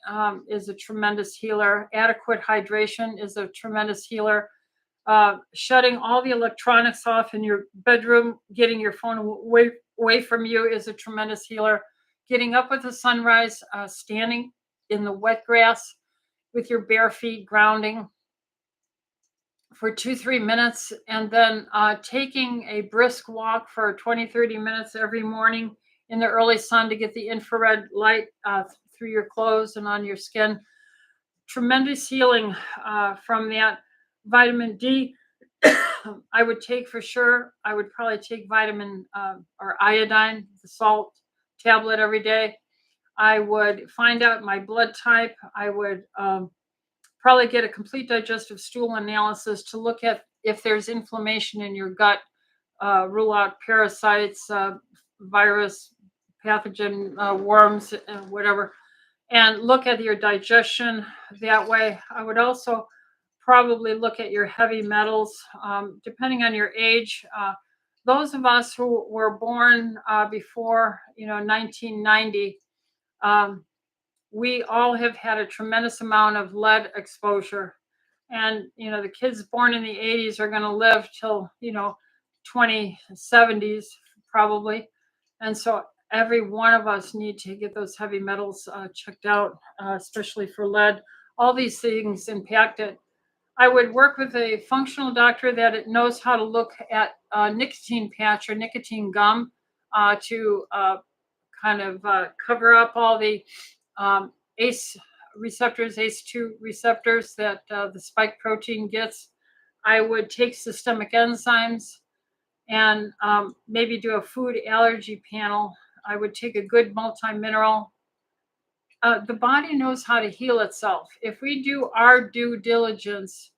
is a tremendous healer. Adequate hydration is a tremendous healer. Shutting all the electronics off in your bedroom, getting your phone away from you is a tremendous healer. Getting up with the sunrise, standing in the wet grass with your bare feet, grounding for 2-3 minutes, and then taking a brisk walk for 20-30 minutes every morning in the early sun to get the infrared light through your clothes and on your skin. Tremendous healing from that. Vitamin D, I would take for sure. I would probably take vitamin or iodine, the salt tablet every day. I would find out my blood type. I would probably get a complete digestive stool analysis to look at if there's inflammation in your gut, rule out parasites, virus, pathogen, worms, and whatever, and look at your digestion that way. I would also probably look at your heavy metals, depending on your age. Those of us who were born before 1990, we all have had a tremendous amount of lead exposure. And, the kids born in the 80s are going to live till, 2070s probably. And so every one of us need to get those heavy metals checked out, especially for lead. All these things impact it. I would work with a functional doctor that knows how to look at nicotine patch or nicotine gum to kind of cover up all the ACE receptors, ACE2 receptors that the spike protein gets. I would take systemic enzymes and maybe do a food allergy panel. I would take a good multi-mineral. The body knows how to heal itself. If we do our due diligence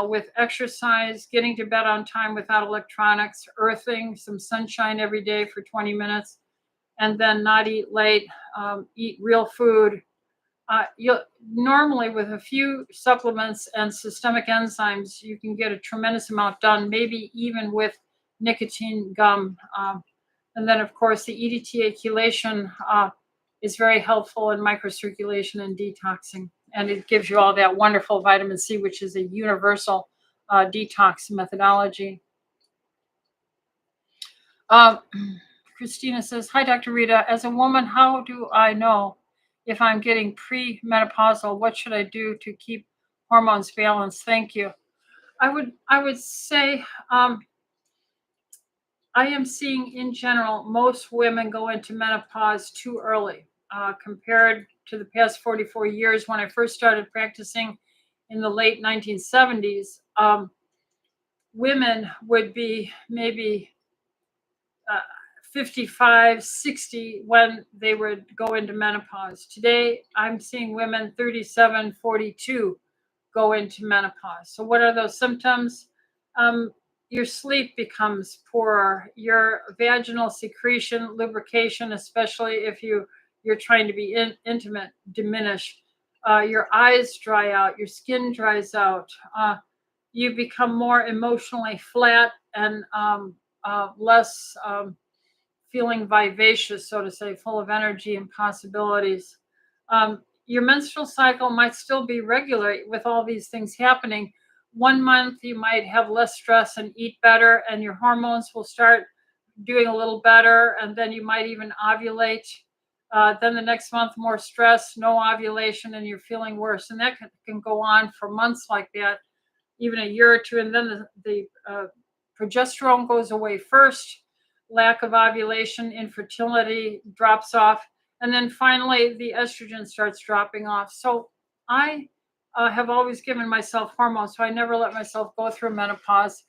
with exercise, getting to bed on time without electronics, earthing, some sunshine every day for 20 minutes, and then not eat late, eat real food. You'll normally, with a few supplements and systemic enzymes, you can get a tremendous amount done, maybe even with nicotine gum. And then, of course, the EDTA chelation is very helpful in microcirculation and detoxing. And it gives you all that wonderful vitamin C, which is a universal detox methodology. Christina says, hi, Dr. Rita. As a woman, how do I know if I'm getting premenopausal? What should I do to keep hormones balanced? Thank you. I would say I am seeing in general most women go into menopause too early compared to the past 44 years when I first started practicing in the late 1970s. Women would be maybe 55, 60 when they would go into menopause. Today, I'm seeing women 37, 42 go into menopause. So what are those symptoms? Your sleep becomes poorer, your vaginal secretion, lubrication, especially if you you're trying to be intimate diminish. Your eyes dry out, your skin dries out, you become more emotionally flat and less feeling vivacious, so to say, full of energy and possibilities. Your menstrual cycle might still be regular with all these things happening. 1 month you might have less stress and eat better, and your hormones will start doing a little better, and then you might even ovulate. Then the next month, more stress, no ovulation, and you're feeling worse. And that can go on for months like that, even a year or two. And then the progesterone goes away first, lack of ovulation, infertility drops off. And then finally, the estrogen starts dropping off. So I have always given myself hormones, so I never let myself go through menopause.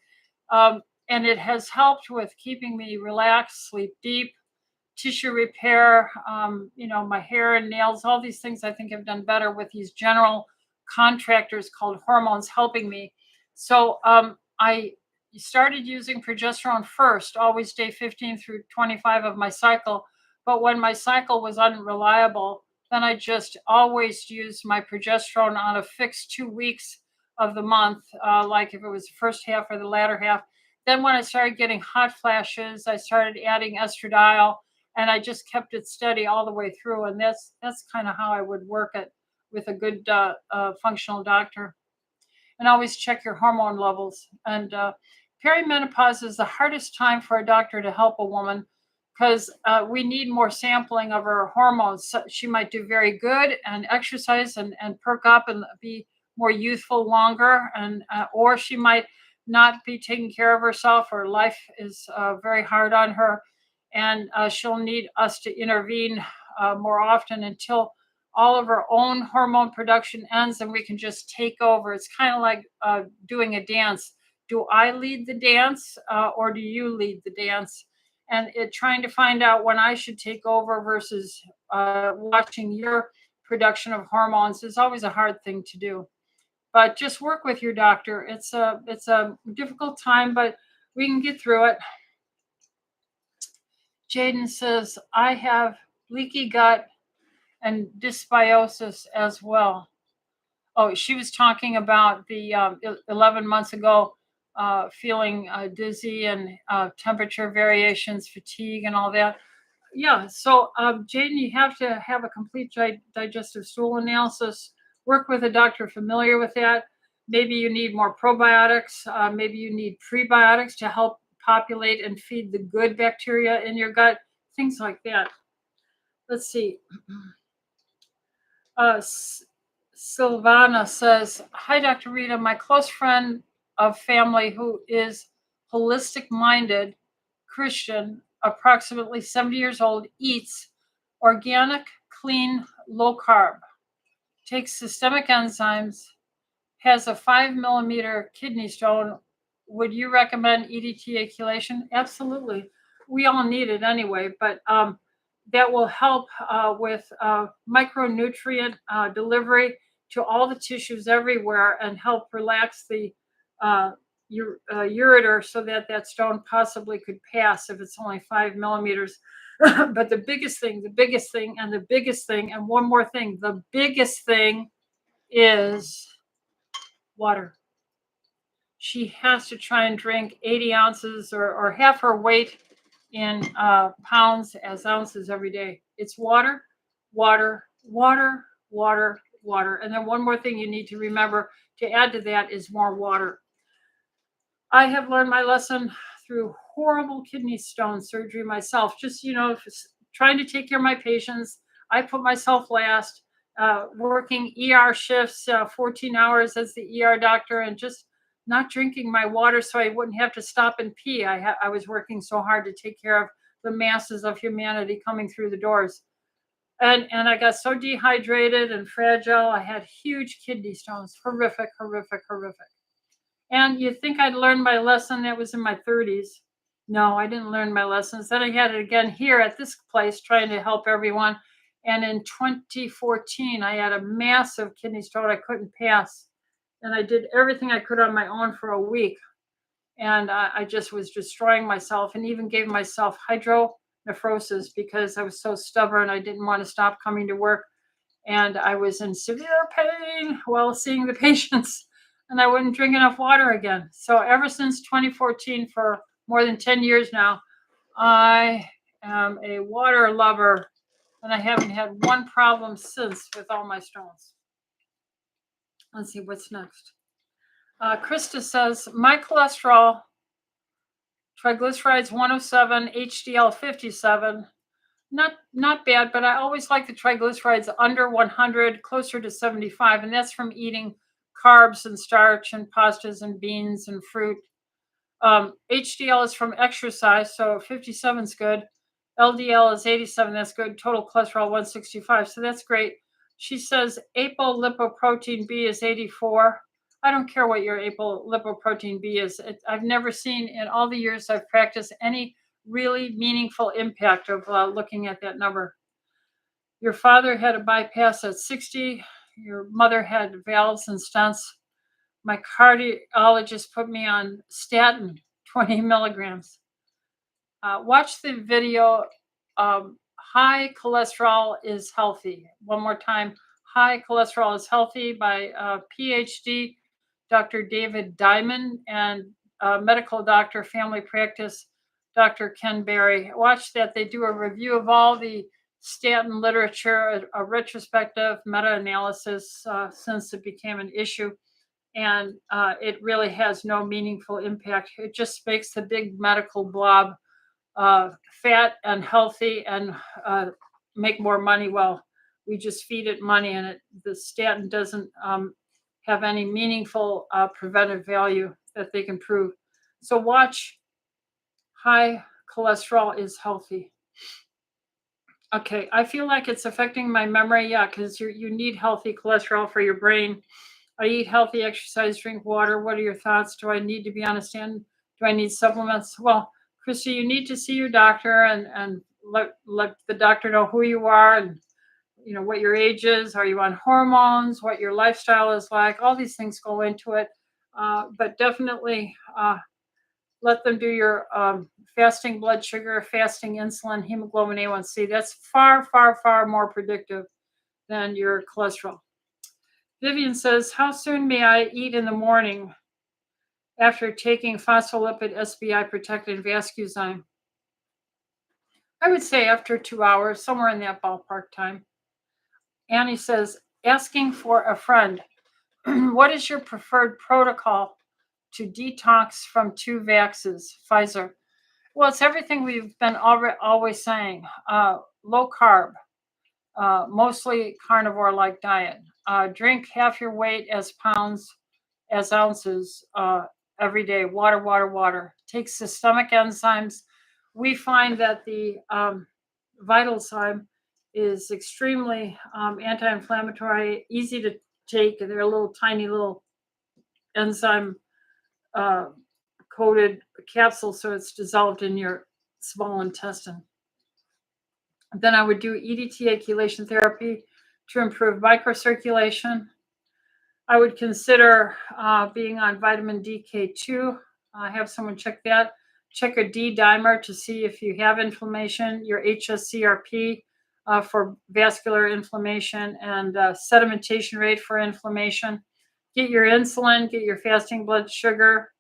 And it has helped with keeping me relaxed, sleep deep, tissue repair, my hair and nails, all these things I think have done better with these general contractors called hormones helping me. So I started using progesterone first, always day 15 through 25 of my cycle. But when my cycle was unreliable, then I just always used my progesterone on a fixed 2 weeks of the month, like if it was the first half or the latter half. Then when I started getting hot flashes, I started adding estradiol, and I just kept it steady all the way through. And that's kind of how I would work it with a good functional doctor. And always check your hormone levels. And perimenopause is the hardest time for a doctor to help a woman because we need more sampling of her hormones. So she might do very good and exercise and perk up and be more youthful longer, and or she might not be taking care of herself, or life is very hard on her, and she'll need us to intervene more often until all of our own hormone production ends and we can just take over. It's kind of like doing a dance. Do I lead the dance or do you lead the dance? And trying to find out when I should take over versus watching your production of hormones is always a hard thing to do. But just work with your doctor. It's a difficult time, but we can get through it. Jaden says, I have leaky gut and dysbiosis as well. Oh, she was talking about the 11 months ago, feeling dizzy and temperature variations, fatigue, and all that. Yeah, so Jaden, you have to have a complete digestive stool analysis. Work with a doctor familiar with that. Maybe you need more probiotics. Maybe you need prebiotics to help populate and feed the good bacteria in your gut, things like that. Let's see. Silvana says, hi, Dr. Rita. My close friend of family who is holistic minded Christian, approximately 70 years old, eats organic, clean, low carb, takes systemic enzymes, has a 5 millimeter kidney stone. Would you recommend EDTA chelation? Absolutely. We all need it anyway, but that will help with micronutrient delivery to all the tissues everywhere and help relax the ureter so that that stone possibly could pass if it's only 5 millimeters. But the biggest thing, and one more thing, the biggest thing is water. She has to try and drink 80 ounces or half her weight in pounds as ounces every day. It's water, water, water, water, water. And then one more thing you need to remember to add to that is more water. I have learned my lesson through horrible kidney stone surgery myself. Just, trying to take care of my patients. I put myself last, working ER shifts, 14 hours as the ER doctor, and just not drinking my water so I wouldn't have to stop and pee. I was working so hard to take care of the masses of humanity coming through the doors. And I got so dehydrated and fragile. I had huge kidney stones. Horrific, horrific, horrific. And you'd think I'd learned my lesson. That was in my 30s. No, I didn't learn my lessons. Then I had it again here at this place trying to help everyone. And in 2014, I had a massive kidney stone I couldn't pass. And I did everything I could on my own for a week. And I just was destroying myself and even gave myself nephrosis because I was so stubborn. I didn't want to stop coming to work, and I was in severe pain while seeing the patients, and I wouldn't drink enough water again. So ever since 2014, for more than 10 years now, I am a water lover, and I haven't had one problem since with all my stones. Let's see what's next. Krista says, my cholesterol, triglycerides 107, HDL 57. Not bad, but I always like the triglycerides under 100, closer to 75, and that's from eating carbs and starch and pastas and beans and fruit. HDL is from exercise, so 57 is good. LDL is 87, that's good. Total cholesterol 165, so that's great. She says apolipoprotein B is 84. I don't care what your apolipoprotein B is. I've never seen in all the years I've practiced any really meaningful impact of looking at that number. Your father had a bypass at 60. Your mother had valves and stents. My cardiologist put me on statin, 20 milligrams. Watch the video. High cholesterol is healthy. One more time. High cholesterol is healthy by PhD Dr. David Diamond and medical doctor, family practice, Dr. Ken Berry. Watch that. They do a review of all the statin literature, a retrospective meta-analysis since it became an issue. And it really has no meaningful impact. It just makes the big medical blob fat and healthy and make more money. Well, we just feed it money, and the statin doesn't have any meaningful preventive value that they can prove. So watch high cholesterol is healthy. Okay, I feel like it's affecting my memory. Yeah, because you need healthy cholesterol for your brain. I eat healthy, exercise, drink water. What are your thoughts? Do I need to be on a stand? Do I need supplements? Well, Christy, you need to see your doctor and let the doctor know who you are and what your age is. Are you on hormones? What your lifestyle is like? All these things go into it. But definitely let them do your fasting blood sugar, fasting insulin, hemoglobin A1C. That's far, far, far more predictive than your cholesterol. Vivian says, how soon may I eat in the morning after taking phospholipid SBI protected Vascuzyme? I would say after 2 hours, somewhere in that ballpark time. Annie says, asking for a friend. What is your preferred protocol to detox from 2 vaxes, Pfizer? Well, it's everything we've been always saying. Low carb, mostly carnivore-like diet. Drink half your weight as ounces every day. Water, water, water. Take systemic enzymes. We find that the Vitalzyme is extremely anti-inflammatory, easy to take. They're a little tiny little enzyme coated capsule, so it's dissolved in your small intestine. Then I would do EDTA chelation therapy to improve microcirculation. I would consider being on vitamin DK2. Have someone check that. Check a D dimer to see if you have inflammation, your HSCRP for vascular inflammation, and sedimentation rate for inflammation. Get your insulin, get your fasting blood sugar,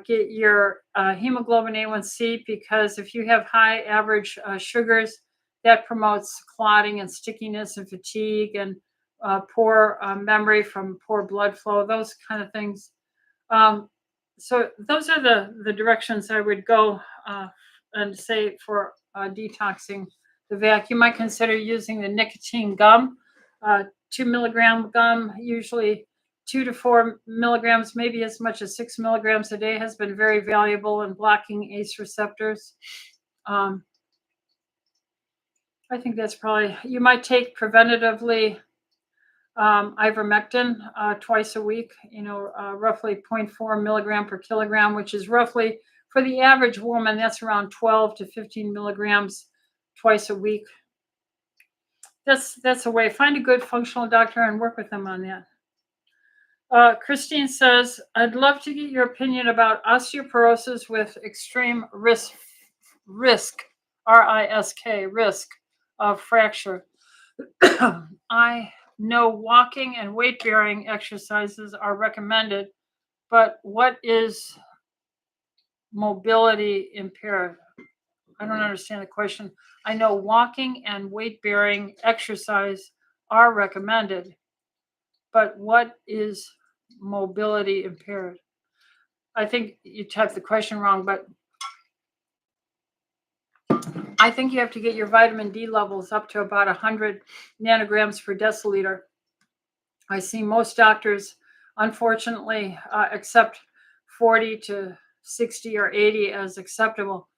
get your hemoglobin A1C, because if you have high average sugars, that promotes clotting and stickiness and fatigue and poor memory from poor blood flow, those kind of things. So those are the directions I would go and say for detoxing the vac. You might consider using the nicotine gum, 2 milligram gum, usually 2 to 4 milligrams, maybe as much as 6 milligrams a day, has been very valuable in blocking ACE receptors. I think that's probably, you might take preventatively ivermectin twice a week, roughly 0.4 milligram per kilogram, which is roughly, for the average woman, that's around 12 to 15 milligrams twice a week. That's a way. Find a good functional doctor and work with them on that. Christine says, I'd love to get your opinion about osteoporosis with extreme risk risk of fracture. I know walking and weight bearing exercises are recommended, but what is mobility impaired? I don't understand the question. I know walking and weight bearing exercise are recommended, but what is mobility impaired? I think you typed the question wrong, but I think you have to get your vitamin D levels up to about 100 nanograms per deciliter. I see most doctors, unfortunately, accept 40 to 60 or 80 as acceptable.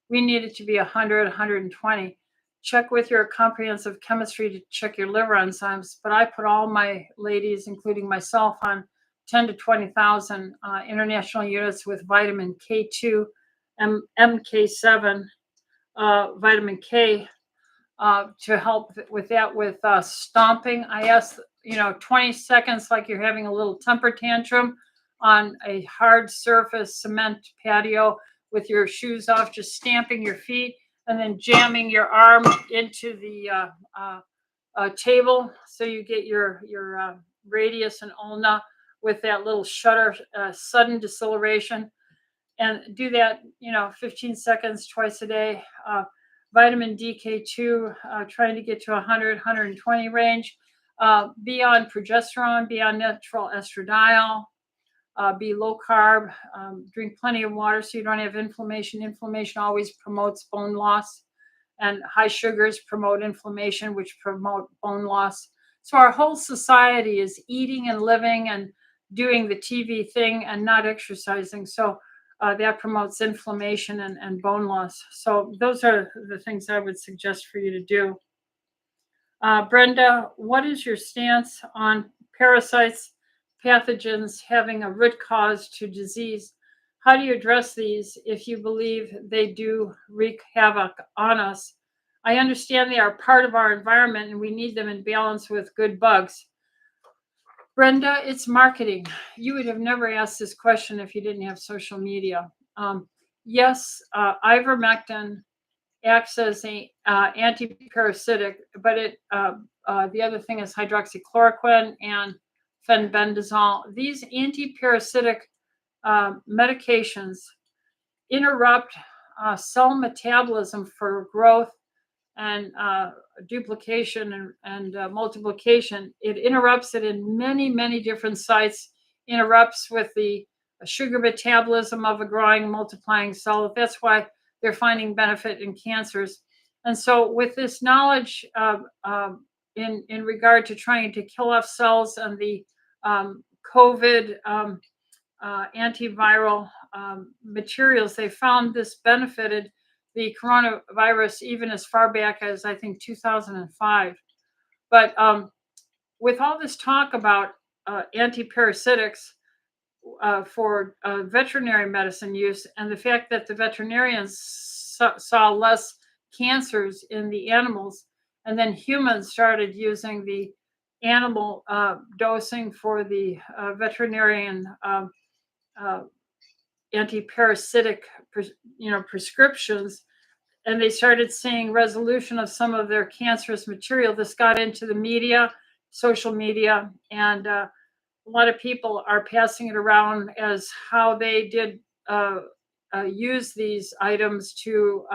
We need it to be 100, 120. Check with your comprehensive chemistry to check your liver enzymes, but I put all my ladies, including myself, on 10 to 20,000 international units with vitamin K2, MK7, vitamin K, to help with that, with stomping. I ask, 20 seconds, like you're having a little temper tantrum on a hard surface cement patio with your shoes off, just stamping your feet and then jamming your arm into the table, so you get your radius and ulna with that little shudder, sudden deceleration, and do that 15 seconds twice a day. Vitamin DK2, trying to get to 100, 120 range. Be on progesterone, be on natural estradiol, be low carb, drink plenty of water so you don't have inflammation. Inflammation always promotes bone loss, and high sugars promote inflammation, which promote bone loss. So our whole society is eating and living and doing the TV thing and not exercising. So that promotes inflammation and bone loss. So those are the things I would suggest for you to do. Brenda, what is your stance on parasites, pathogens having a root cause to disease? How do you address these if you believe they do wreak havoc on us? I understand they are part of our environment and we need them in balance with good bugs. Brenda, it's marketing. You would have never asked this question if you didn't have social media. Yes, ivermectin acts as an anti-parasitic, but the other thing is hydroxychloroquine and fenbendazole. These anti-parasitic medications interrupt cell metabolism for growth and duplication and multiplication. It interrupts it in many, many different sites, interrupts with the sugar metabolism of a growing, multiplying cell. That's why they're finding benefit in cancers. And so with this knowledge in regard to trying to kill off cells and the COVID antiviral materials, they found this benefited the coronavirus even as far back as, I think, 2005. But with all this talk about antiparasitics for veterinary medicine use, and the fact that the veterinarians saw less cancers in the animals, and then humans started using the animal dosing for the veterinarian anti-parasitic prescriptions, and they started seeing resolution of some of their cancerous material. This got into the media, social media, and a lot of people are passing it around as how they did use these items to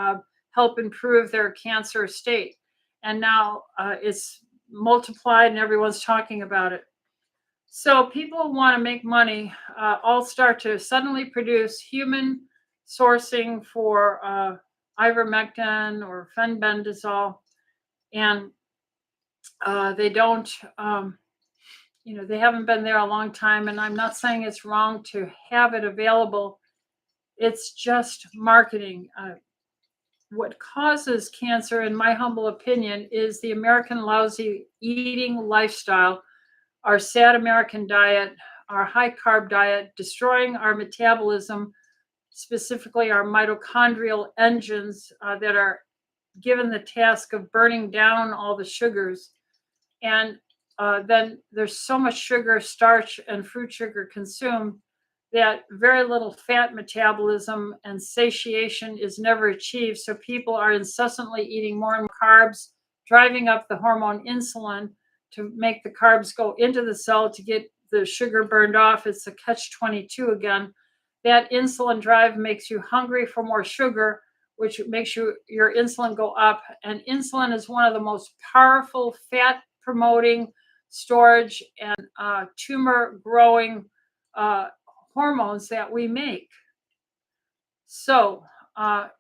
help improve their cancer state. And now it's multiplied and everyone's talking about it. So people want to make money, all start to suddenly produce human sourcing for ivermectin or fenbendazole, and they don't, they haven't been there a long time. And I'm not saying it's wrong to have it available. It's just marketing. What causes cancer, in my humble opinion, is the American lousy eating lifestyle, our sad American diet, our high carb diet, destroying our metabolism, specifically our mitochondrial engines that are given the task of burning down all the sugars. And then there's so much sugar, starch, and fruit sugar consumed that very little fat metabolism and satiation is never achieved. So people are incessantly eating more and more carbs, driving up the hormone insulin to make the carbs go into the cell to get the sugar burned off. It's a catch-22 again. That insulin drive makes you hungry for more sugar, which makes your insulin go up. And insulin is one of the most powerful fat promoting, storage, and tumor growing hormones that we make. So I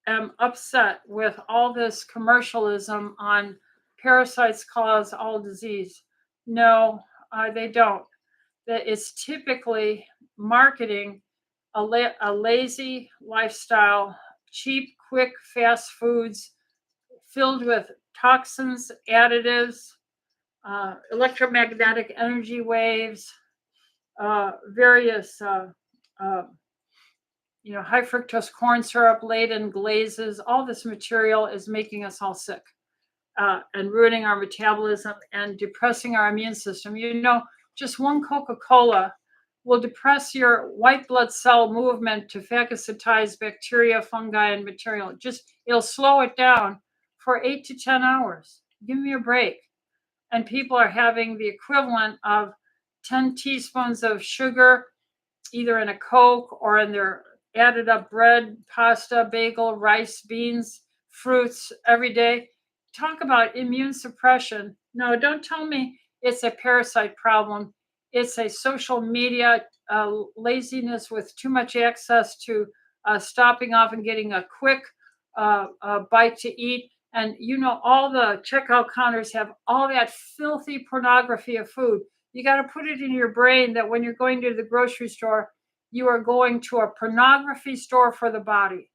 am upset with all this commercialism on parasites cause all disease. No, they don't. That it's typically marketing a lazy lifestyle, cheap, quick, fast foods filled with toxins, additives, electromagnetic energy waves, various high fructose corn syrup laden glazes. All this material is making us all sick and ruining our metabolism and depressing our immune system. Just one Coca-Cola will depress your white blood cell movement to phagocytize bacteria, fungi, and material. It'll slow it down for 8 to 10 hours. Give me a break. And people are having the equivalent of 10 teaspoons of sugar, either in a Coke or in their added up bread, pasta, bagel, rice, beans, fruits every day. Talk about immune suppression. No, don't tell me it's a parasite problem. It's a social media laziness with too much access to stopping off and getting a quick bite to eat. And all the checkout counters have all that filthy pornography of food. You got to put it in your brain that when you're going to the grocery store, you are going to a pornography store for the body,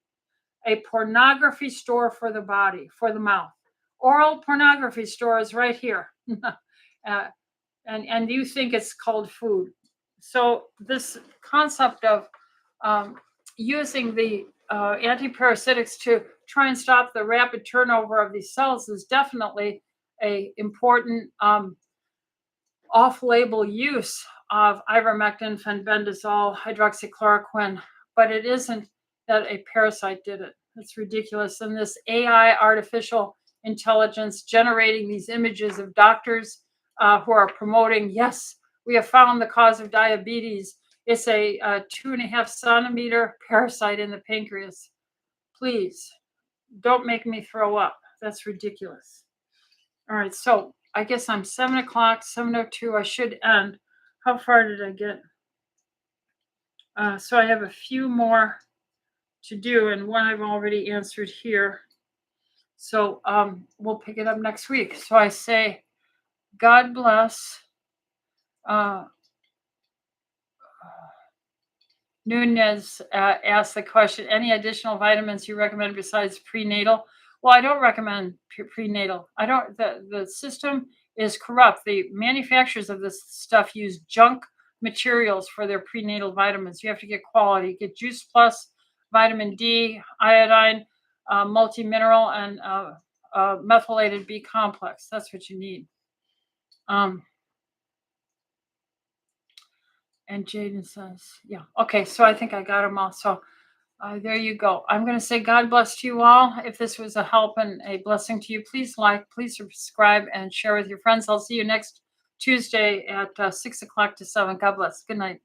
a pornography store for the body, for the mouth. Oral pornography store is right here. And you think it's called food. So this concept of using the antiparasitics to try and stop the rapid turnover of these cells is definitely a important off-label use of ivermectin, fenbendazole, hydroxychloroquine, but it isn't that a parasite did it. It's ridiculous. And this AI, artificial intelligence, generating these images of doctors who are promoting, yes, we have found the cause of diabetes. It's a 2.5 centimeter parasite in the pancreas. Please, don't make me throw up. That's ridiculous. All right, so I guess I'm 7 o'clock, 7:02. I should end. How far did I get? So I have a few more to do, and one I've already answered here. So we'll pick it up next week. So I say, God bless. Nunez asked the question, any additional vitamins you recommend besides prenatal? Well, I don't recommend prenatal. The system is corrupt. The manufacturers of this stuff use junk materials for their prenatal vitamins. You have to get quality. Get Juice Plus, vitamin D, iodine, multi-mineral, and methylated B complex. That's what you need. And Jaden says, yeah. Okay, so I think I got them all. So there you go. I'm going to say God bless to you all. If this was a help and a blessing to you, please like, please subscribe, and share with your friends. I'll see you next Tuesday at 6 o'clock to 7. God bless. Good night.